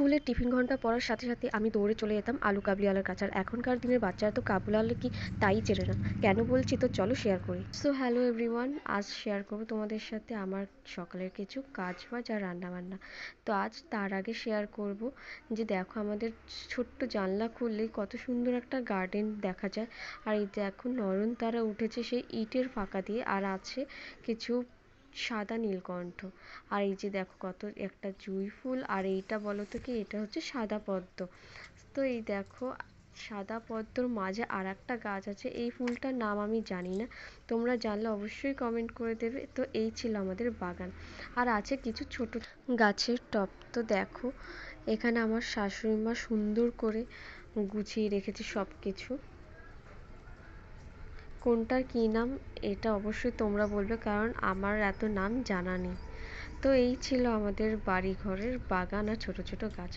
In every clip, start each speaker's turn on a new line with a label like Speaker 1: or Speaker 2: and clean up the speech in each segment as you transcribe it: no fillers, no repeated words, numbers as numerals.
Speaker 1: স্কুলের টিফিন ঘন্টা পড়ার সাথে সাথে আমি দৌড়ে চলে যেতাম আলু কাবলিওয়ালার কাছে। আর এখনকার দিনের বাচ্চারা তো কাবুলিওয়ালা কি তাই চেনে না। কেন বলছি তো চলো শেয়ার করি। সো হ্যালো এভরিওয়ান, আজ শেয়ার করবো তোমাদের সাথে আমার সকালের কিছু কাজ বাজ আর রান্নাবান্না। তো আজ তার আগে শেয়ার করব যে দেখো আমাদের ছোট্ট জানলা খুললেই কত সুন্দর একটা গার্ডেন দেখা যায়। আর এই দেখো নয়নতারা উঠেছে সেই ইটের ফাঁকা দিয়ে, আর আছে কিছু সাদা নীলকণ্ঠ। আর এই যে দেখো কত একটা জুঁই ফুল, আর এইটা বলো তো কি, এটা হচ্ছে সাদা পদ্ম। তো এই দেখো সাদা পদ্মর মাঝে আর একটা গাছ আছে, এই ফুলটার নাম আমি জানি না, তোমরা জানলে অবশ্যই কমেন্ট করে দেবে। তো এই ছিল আমাদের বাগান। আর আছে কিছু ছোট গাছের টব। তো দেখো এখানে আমার শাশুড়ি মা সুন্দর করে গুছিয়ে রেখেছে সব কিছু। কোনটার কী নাম এটা অবশ্যই তোমরা বলবে, কারণ আমার এত নাম জানা নেই। তো এই ছিল আমাদের বাড়ি ঘরের বাগান আর ছোট ছোট গাছ।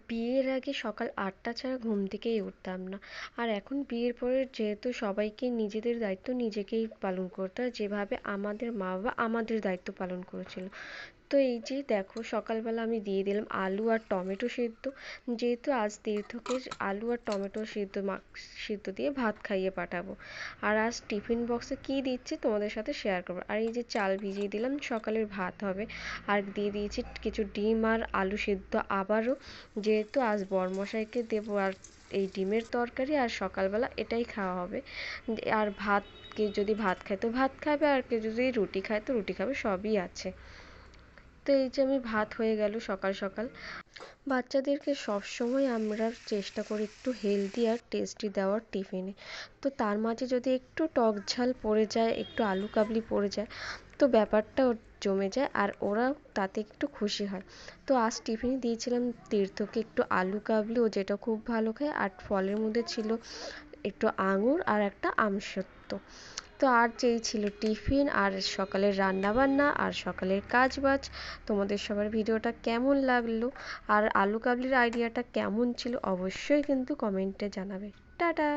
Speaker 1: বিয়ের আগে সকাল 8টা ছাড়া ঘুম থেকেই উঠতাম না। আর এখন বিয়ের পরে যেহেতু সবাইকে নিজেদের দায়িত্ব নিজেকেই পালন করতে হয়, যেভাবে আমাদের মা বাবা আমাদের দায়িত্ব পালন করেছিল। তো এই যে দেখো সকালবেলা আমি দিয়ে দিলাম আলু আর টমেটো সেদ্ধ, যেহেতু আজ তীর্থকে আলু আর টমেটো সেদ্ধ দিয়ে ভাত খাইয়ে পাঠাবো। আর আজ টিফিন বক্সে কী দিচ্ছি তোমাদের সাথে শেয়ার করবো। আর এই যে চাল ভিজিয়ে দিলাম, সকালের ভাত হবে। আর দিয়ে দিয়েছি কিছু ডিম আর আলু সেদ্ধ আবারও, যেহেতু আজ বরমশাইকে দেবো। আর এই ডিমের তরকারি আর সকালবেলা এটাই খাওয়া হবে। আর ভাত, কে যদি ভাত খায় তো ভাত খাবে, আর কেউ যদি রুটি খায় তো রুটি খাবে, সবই আছে। তো এই যে আমি ভাত হয়ে গেল সকাল সকাল। বাচ্চাদেরকে সবসময় আমরা চেষ্টা করি একটু হেলদি আর টেস্টি দেওয়ার টিফিনে। তো তার মাঝে যদি একটু টক ঝাল পড়ে যায়, একটু আলু কাবলি পড়ে যায়, তো ব্যাপারটা জমে যায় আর ওরা তাতে একটু খুশি হয়। তো আজ টিফিনে দিয়েছিলাম তীর্থকে একটু আলু কাবলি, ও যেটা খুব ভালো খায়। আর ফলের মধ্যে ছিল একটু আঙুর আর একটা আমসত্ত্ব। তো আর যেই ছিল টিফিন আর সকালের রান্নাবান্না আর সকালের কাজবাজ। তোমাদের সবার ভিডিওটা কেমন লাগলো আর আলু কাবলির আইডিয়াটা কেমন ছিল অবশ্যই কিন্তু কমেন্টে জানাবে। টাটা।